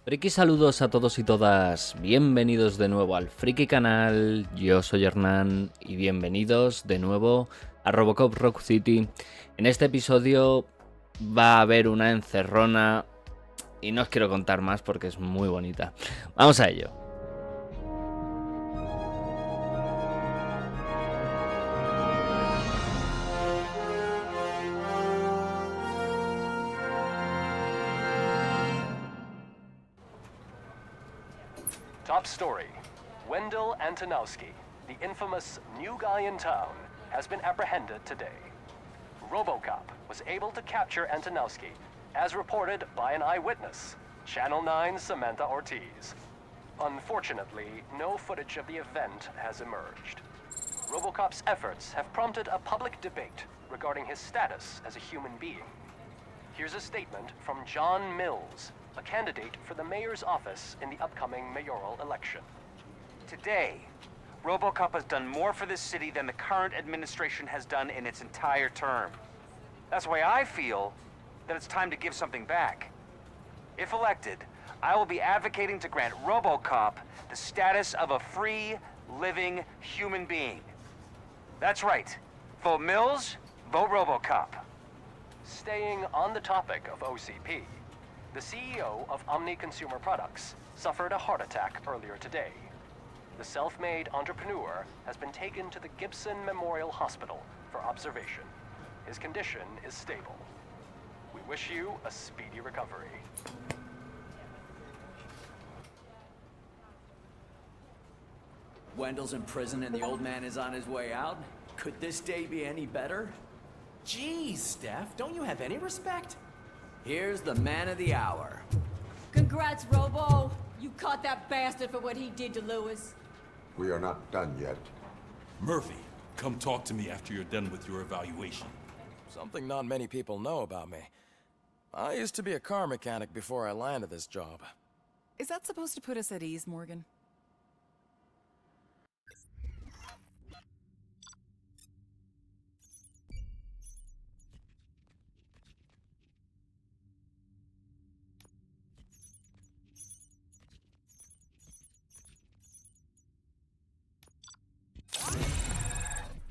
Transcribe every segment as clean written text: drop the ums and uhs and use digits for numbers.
Friki saludos a todos y todas, bienvenidos de nuevo al Friki Canal, yo soy Hernán y bienvenidos de nuevo a Robocop Rock City. En este episodio va a haber una encerrona y no os quiero contar más porque es muy bonita. Vamos a ello. Top story. Wendell Antonowski, the infamous new guy in town, has been apprehended today. Robocop was able to capture Antonowski, as reported by an eyewitness, Channel 9's Samantha Ortiz. Unfortunately, no footage of the event has emerged. Robocop's efforts have prompted a public debate regarding his status as a human being. Here's a statement from John Mills, a candidate for the mayor's office in the upcoming mayoral election. Today, Robocop has done more for this city than the current administration has done in its entire term. That's why I feel that it's time to give something back. If elected, I will be advocating to grant Robocop the status of a free, living human being. That's right. Vote Mills, vote Robocop. Staying on the topic of OCP, the CEO of Omni Consumer Products suffered a heart attack earlier today. The self-made entrepreneur has been taken to the Gibson Memorial Hospital for observation. His condition is stable. We wish you a speedy recovery. Wendell's in prison and the old man is on his way out? Could this day be any better? Geez, Steph, don't you have any respect? Here's the man of the hour. Congrats, Robo! You caught that bastard for what he did to Lewis. We are not done yet. Murphy, come talk to me after you're done with your evaluation. Something not many people know about me. I used to be a car mechanic before I landed this job. Is that supposed to put us at ease, Morgan?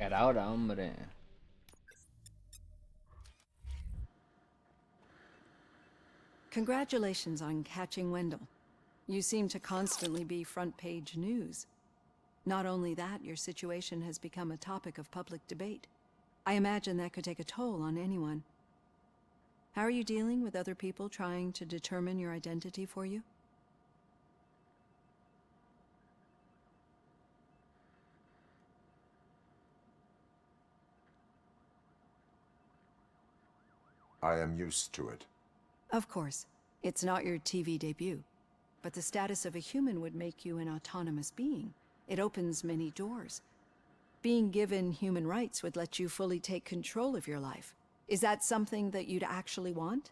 Era ahora, hombre. Congratulations on catching Wendell. You seem to constantly be front-page news. Not only that, your situation has become a topic of public debate. I imagine that could take a toll on anyone. How are you dealing with other people trying to determine your identity for you? I am used to it. Of course. It's not your TV debut. But the status of a human would make you an autonomous being. It opens many doors. Being given human rights would let you fully take control of your life. Is that something that you'd actually want?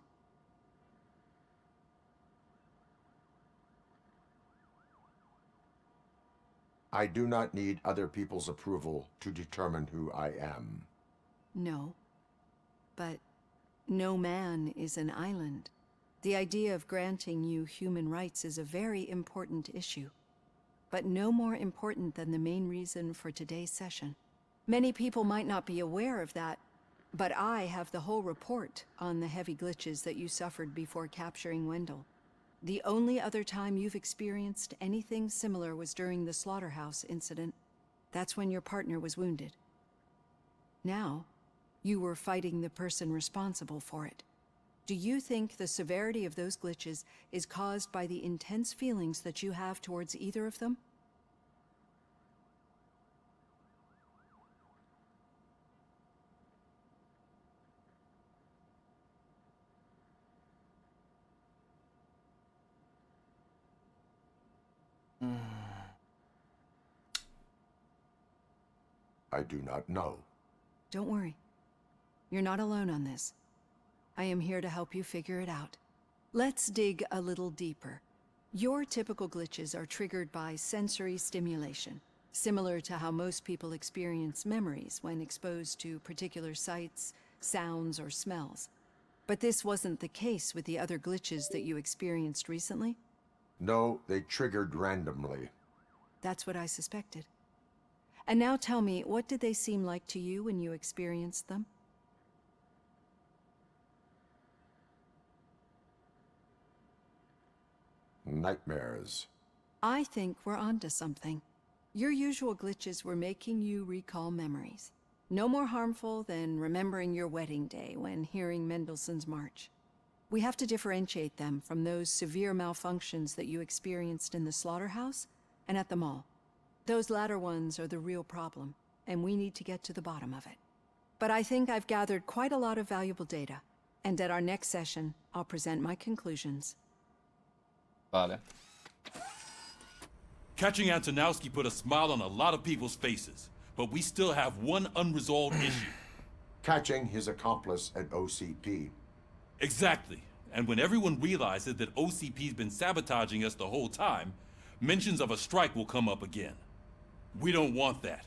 I do not need other people's approval to determine who I am. No. But no man is an island. The idea of granting you human rights is a very important issue, but no more important than the main reason for today's session. Many people might not be aware of that, but I have the whole report on the heavy glitches that you suffered before capturing Wendell. The only other time you've experienced anything similar was during the slaughterhouse incident. That's when your partner was wounded. Now, you were fighting the person responsible for it. Do you think the severity of those glitches is caused by the intense feelings that you have towards either of them? I do not know. Don't worry. You're not alone on this. I am here to help you figure it out. Let's dig a little deeper. Your typical glitches are triggered by sensory stimulation, similar to how most people experience memories when exposed to particular sights, sounds, or smells. But this wasn't the case with the other glitches that you experienced recently? No, they triggered randomly. That's what I suspected. And now tell me, what did they seem like to you when you experienced them? Nightmares. I think we're onto something. Your usual glitches were making you recall memories. No more harmful than remembering your wedding day when hearing Mendelssohn's March. We have to differentiate them from those severe malfunctions that you experienced in the slaughterhouse and at the mall. Those latter ones are the real problem, and we need to get to the bottom of it. But I think I've gathered quite a lot of valuable data, and at our next session, I'll present my conclusions. Vale. Catching Antonowski put a smile on a lot of people's faces, but we still have one unresolved issue. Catching his accomplice at OCP. Exactly. And when everyone realizes that OCP's been sabotaging us the whole time, mentions of a strike will come up again. We don't want that.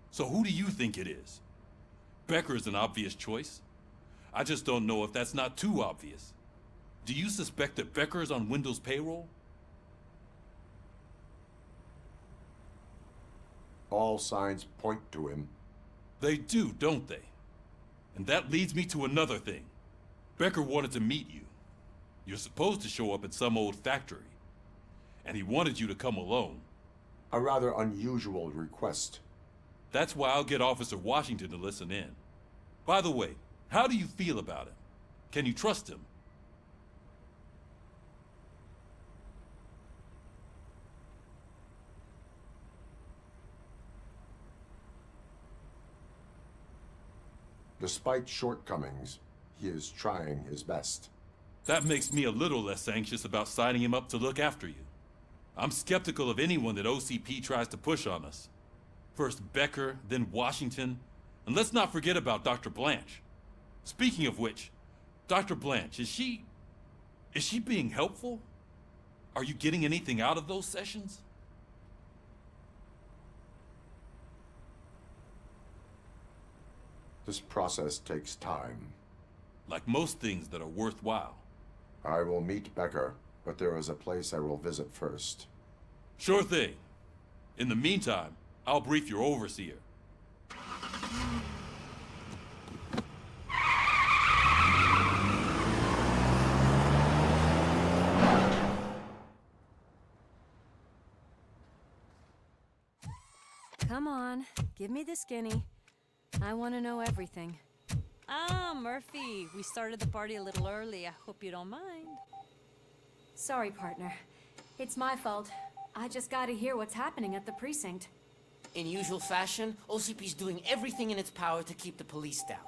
So who do you think it is? Becker is an obvious choice. I just don't know if that's not too obvious. Do you suspect that Becker is on Wendell's payroll? All signs point to him. They do, don't they? And that leads me to another thing. Becker wanted to meet you. You're supposed to show up at some old factory. And he wanted you to come alone. A rather unusual request. That's why I'll get Officer Washington to listen in. By the way, how do you feel about him? Can you trust him? Despite shortcomings, he is trying his best. That makes me a little less anxious about signing him up to look after you. I'm skeptical of anyone that OCP tries to push on us. First Becker, then Washington, and let's not forget about Dr. Blanche. Speaking of which, Dr. Blanche, is she being helpful? Are you getting anything out of those sessions? This process takes time. Like most things that are worthwhile. I will meet Becker, but there is a place I will visit first. Sure thing. In the meantime, I'll brief your overseer. Come on, give me the skinny. I want to know everything. Ah, Murphy, we started the party a little early. I hope you don't mind. Sorry, partner. It's my fault. I just gotta hear what's happening at the precinct. In usual fashion, OCP's doing everything in its power to keep the police down.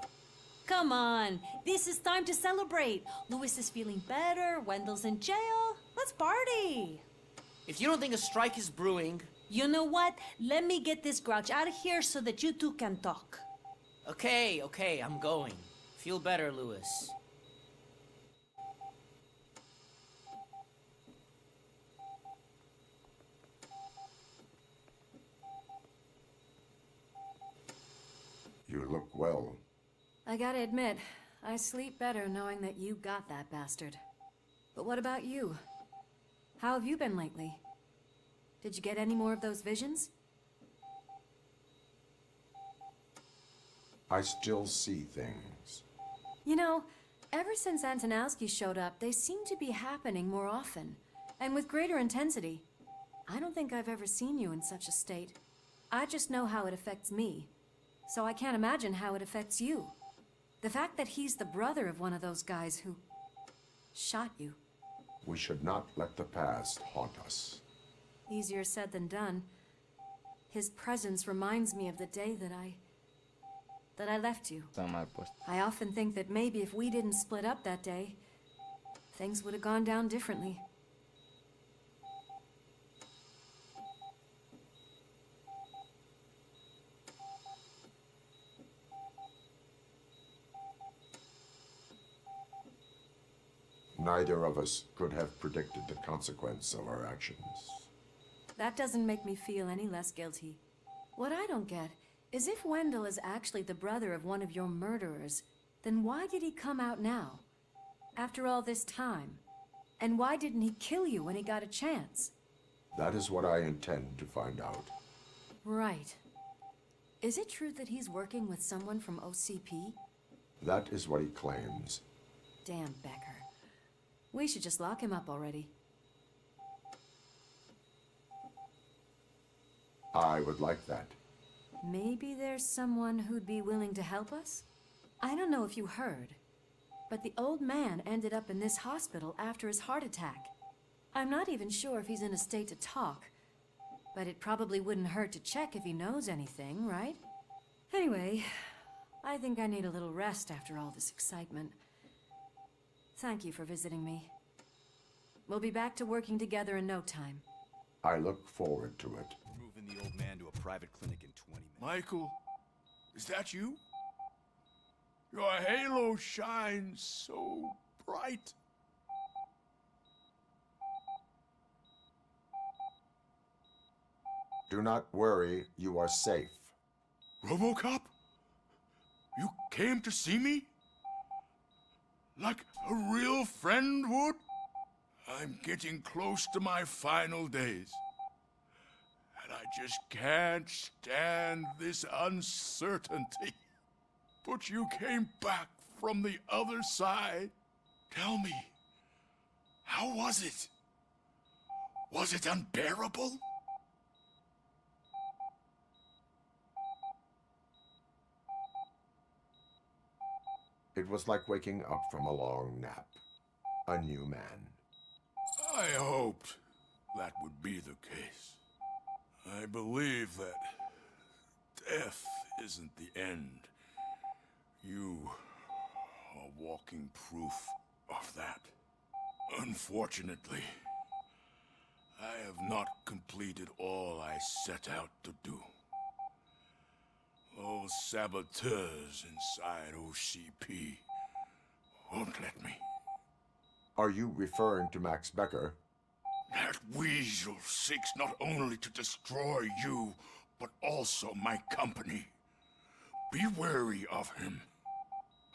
Come on, this is time to celebrate. Louis is feeling better, Wendell's in jail. Let's party. If you don't think a strike is brewing... You know what? Let me get this grouch out of here so that you two can talk. Okay, I'm going. Feel better, Louis. You look well. I gotta admit, I sleep better knowing that you got that bastard. But what about you? How have you been lately? Did you get any more of those visions? I still see things. You know, ever since Antonowski showed up, they seem to be happening more often, and with greater intensity. I don't think I've ever seen you in such a state. I just know how it affects me, so I can't imagine how it affects you. The fact that he's the brother of one of those guys who shot you. We should not let the past haunt us. Easier said than done. His presence reminds me of the day that I left you. Está mal puesto. I often think that maybe if we didn't split up that day, things would have gone down differently. Neither of us could have predicted the consequence of our actions. That doesn't make me feel any less guilty. What I don't get is if Wendell is actually the brother of one of your murderers, then why did he come out now? After all this time? And why didn't he kill you when he got a chance? That is what I intend to find out. Right. Is it true that he's working with someone from OCP? That is what he claims. Damn Becker. We should just lock him up already. I would like that. Maybe there's someone who'd be willing to help us? I don't know if you heard, but the old man ended up in this hospital after his heart attack. I'm not even sure if he's in a state to talk, but it probably wouldn't hurt to check if he knows anything, right? Anyway, I think I need a little rest after all this excitement. Thank you for visiting me. We'll be back to working together in no time. I look forward to it. Moving the old man to a private clinic in 20 minutes. Michael, is that you? Your halo shines so bright. Do not worry, you are safe. Robocop? You came to see me? Like a real friend would? I'm getting close to my final days. And I just can't stand this uncertainty. But you came back from the other side. Tell me, how was it? Was it unbearable? It was like waking up from a long nap. A new man. I hoped that would be the case. I believe that death isn't the end. You are walking proof of that. Unfortunately, I have not completed all I set out to do. Those saboteurs inside OCP won't let me. Are you referring to Max Becker? That weasel seeks not only to destroy you, but also my company. Be wary of him.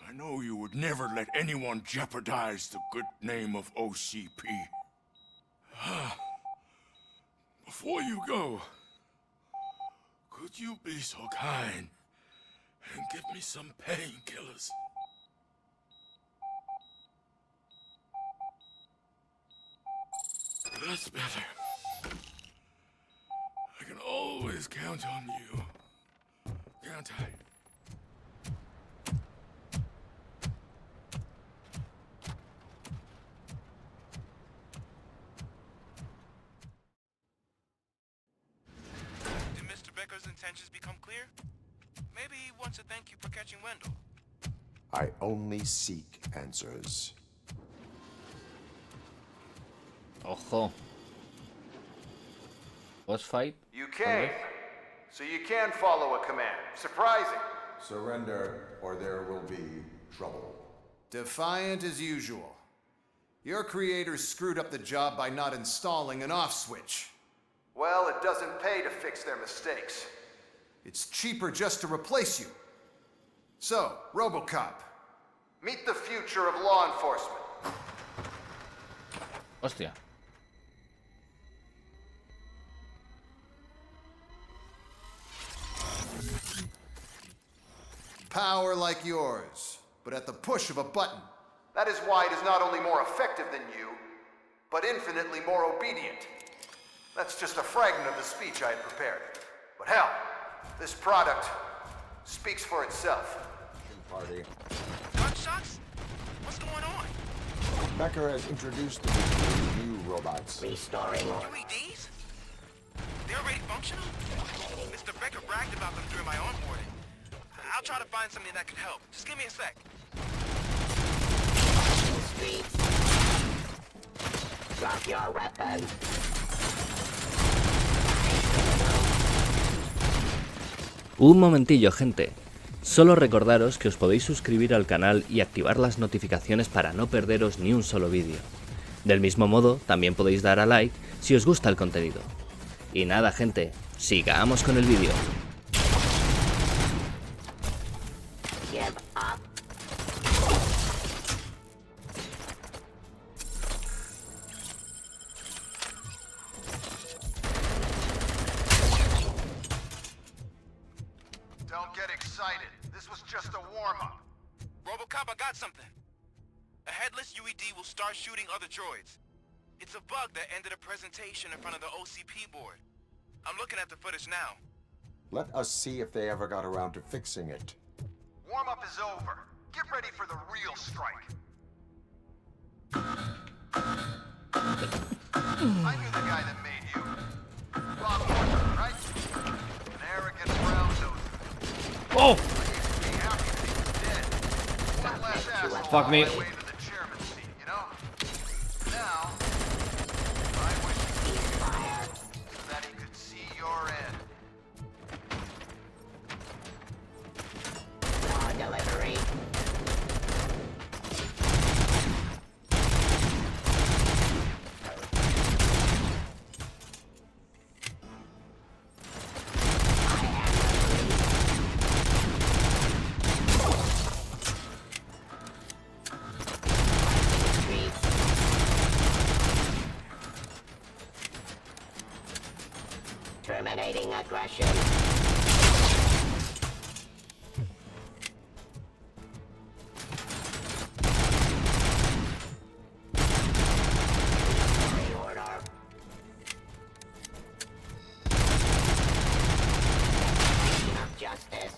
I know you would never let anyone jeopardize the good name of OCP. Before you go, could you be so kind and give me some painkillers? That's better. I can always count on you, can't I? Did Mr. Becker's intentions become clear? Maybe he wants to thank you for catching Wendell. I only seek answers. Ojo. Boss fight? You came, so you can follow a command. Surprising. Surrender, or there will be trouble. Defiant as usual. Your creators screwed up the job by not installing an off switch. Well, it doesn't pay to fix their mistakes. It's cheaper just to replace you. So, Robocop, meet the future of law enforcement. Hostia. Power like yours, but at the push of a button. That is why it is not only more effective than you, but infinitely more obedient. That's just a fragment of the speech I had prepared. But hell, this product speaks for itself. Party. Gunshots? What's going on? Becker has introduced the new robots. Restoring. UEDs? They're already functional? Mr. Becker bragged about them during my onboarding. I'll try to find something that could help. Just give me a sec. Streets. Drop your weapon. Un momentillo, gente. Solo recordaros que os podéis suscribir al canal y activar las notificaciones para no perderos ni un solo vídeo. Del mismo modo, también podéis dar a like si os gusta el contenido. Y nada, gente, sigamos con el vídeo. Robocop, I got something. A headless UED will start shooting other droids. It's a bug that ended a presentation in front of the OCP board. I'm looking at the footage now. Let us see if they ever got around to fixing it. Warm-up is over. Get ready for the real strike. I knew the guy that made you. Bob Horton, right? An arrogant brown-noser. Oh! Be happy that he was dead. One less asshole Fuck me. on my way to the chairman's seat, you know? Now, I wish he could fire so that he could see your end. No delivery. Terminating aggression. Order. Of justice.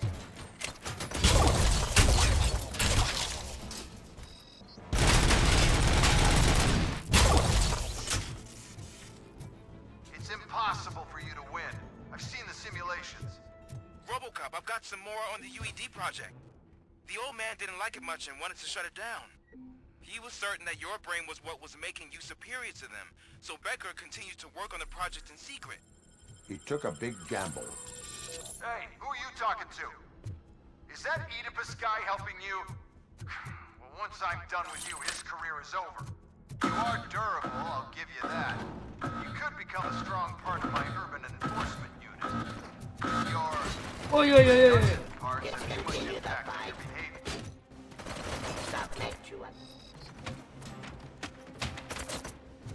It's impossible for you to win. I've seen the simulations. Robocop, I've got some more on the UED project. The old man didn't like it much and wanted to shut it down. He was certain that your brain was what was making you superior to them, so Becker continued to work on the project in secret. He took a big gamble. Hey, who are you talking to? Is that Oedipus guy helping you? Well, once I'm done with you, his career is over. You are durable, I'll give you that. You could become a strong part of my urban enforcement unit. Your... Oy, oy, oy, oy. parts have too much impact on your behavior. Submit to us.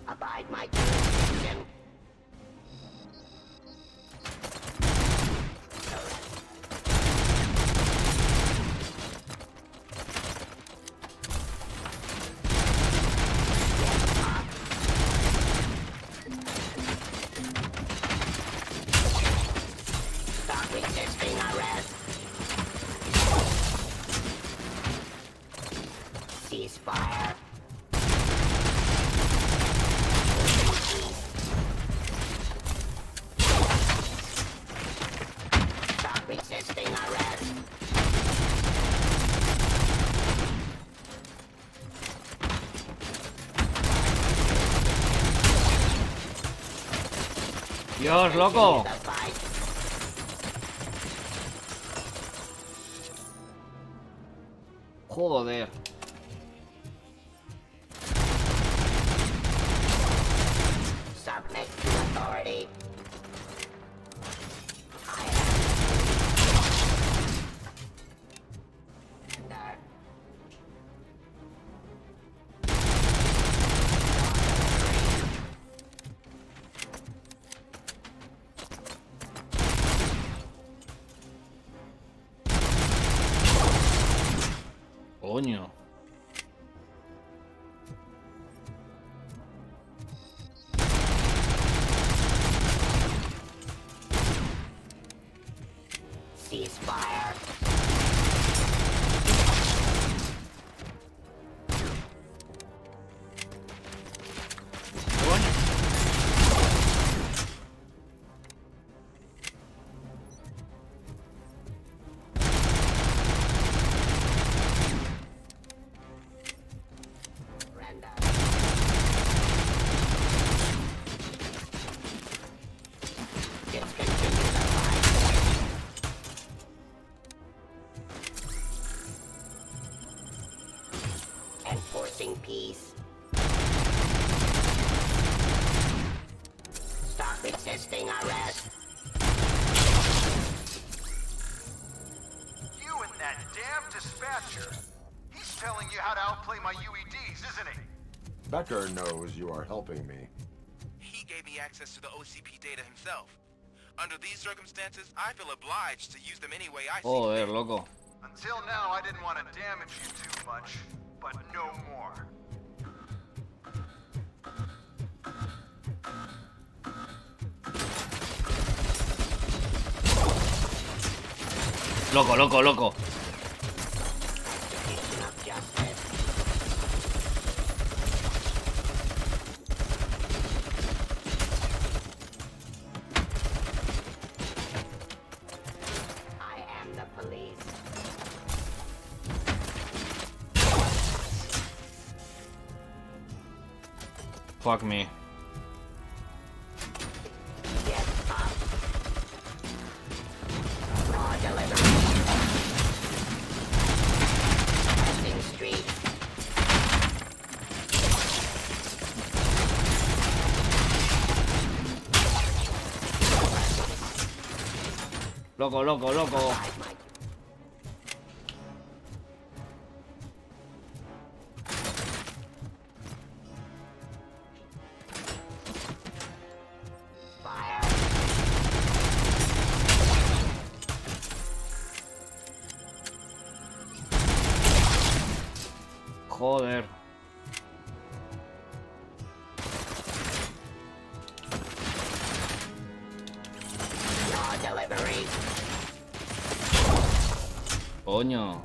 Abide my jurisdiction. Stop resisting arrest. Ceasefire. Stop resisting arrest. Dios, loco. The fight. Joder. Submit to authority. Coño. Ceasefire. Enforcing peace. Stop resisting arrest. You and that damn dispatcher. He's telling you how to outplay my UEDs, isn't he? Becker knows you are helping me. He gave me access to the OCP data himself. Under these circumstances, I feel obliged to use them any way I see Joder, fit. loco. Until now, I didn't want to damage you too much, but no more. Loco, loco, loco. Fuck me. Loco, loco, loco. Joder. Coño.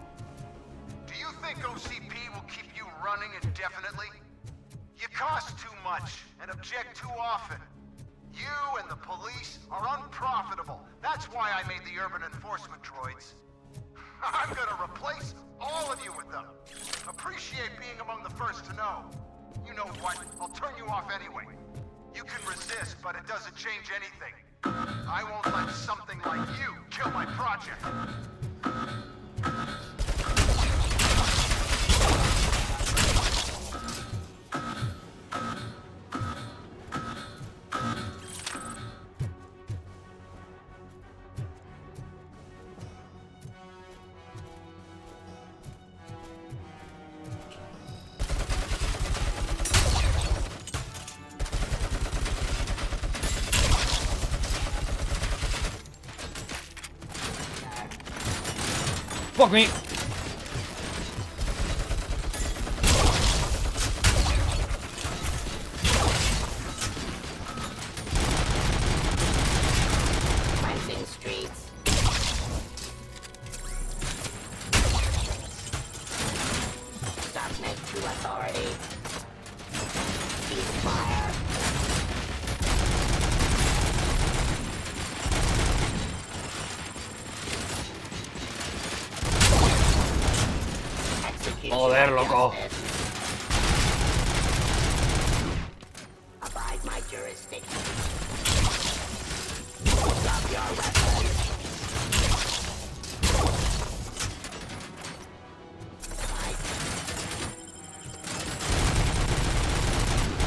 Do you think OCP will keep you running indefinitely? You cost too much and object too often. You and the police are unprofitable. That's why I made the urban enforcement droids. I'm gonna replace all of you with them. Appreciate being among the first to know. You know what? I'll turn you off anyway. You can resist, but it doesn't change anything. I won't let something like you kill my project. Fuck me. Cleansing streets. Submit to authority. Ceasefire. Joder, loco. Abide my jurisdiction. Drop your weapons.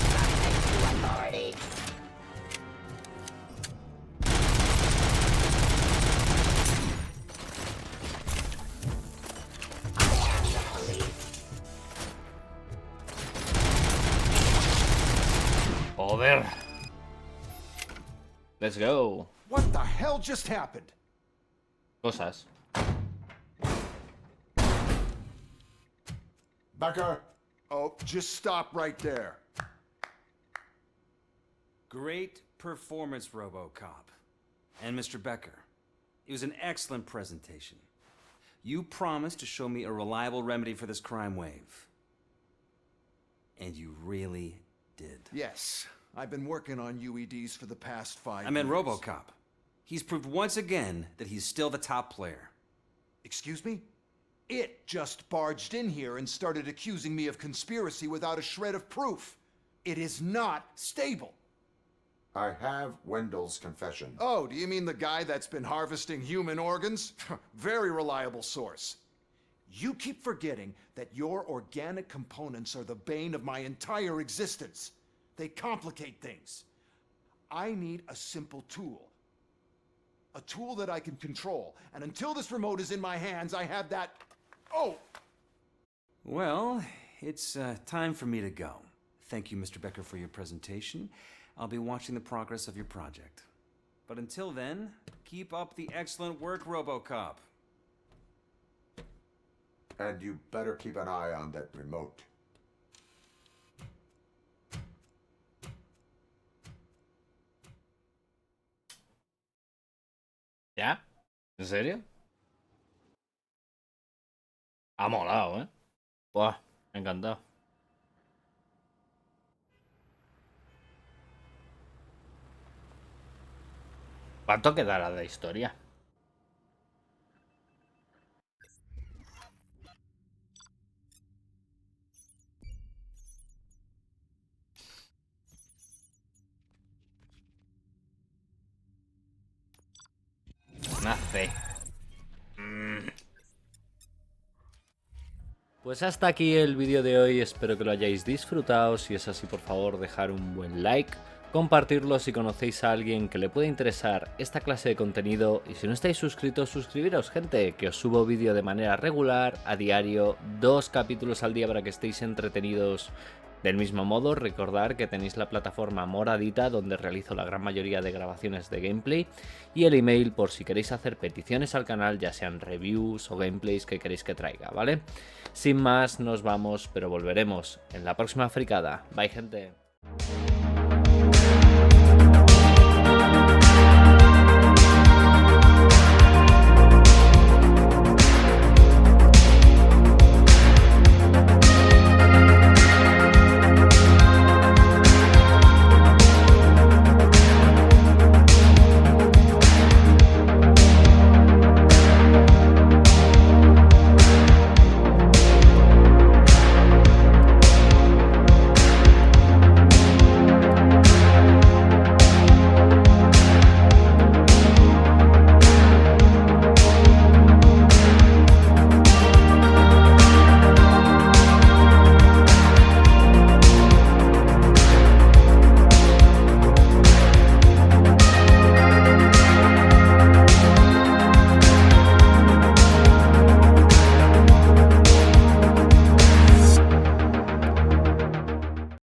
Submit to authority. Joder. Let's go. What the hell just happened? Cosas. Becker. Oh, just stop right there. Great performance, Robocop. And Mr. Becker, it was an excellent presentation. You promised to show me a reliable remedy for this crime wave. And you really did. Yes, I've been working on UEDs for the past 5 years. I meant Robocop. He's proved once again that he's still the top player. Excuse me? It just barged in here and started accusing me of conspiracy without a shred of proof. It is not stable. I have Wendell's confession. Oh, do you mean the guy that's been harvesting human organs? Very reliable source. You keep forgetting that your organic components are the bane of my entire existence. They complicate things. I need a simple tool. A tool that I can control. And until this remote is in my hands, I have that... Oh! Well, it's time for me to go. Thank you, Mr. Becker, for your presentation. I'll be watching the progress of your project. But until then, keep up the excellent work, Robocop. And you better keep an eye on that remote. ¿Ya? ¿En serio? Ha molado, ¿eh? Buah, me ha encantado. ¿Cuánto quedará de historia? Nace. Pues hasta aquí el vídeo de hoy, espero que lo hayáis disfrutado. Si es así, por favor, dejar un buen like, compartirlo si conocéis a alguien que le pueda interesar esta clase de contenido, y si no estáis suscritos, suscribiros, gente, que os subo vídeo de manera regular, a diario, 2 capítulos al día para que estéis entretenidos. Del mismo modo, recordar que tenéis la plataforma moradita donde realizo la gran mayoría de grabaciones de gameplay, y el email por si queréis hacer peticiones al canal, ya sean reviews o gameplays que queréis que traiga, ¿vale? Sin más, nos vamos, pero volveremos en la próxima fricada. Bye, gente.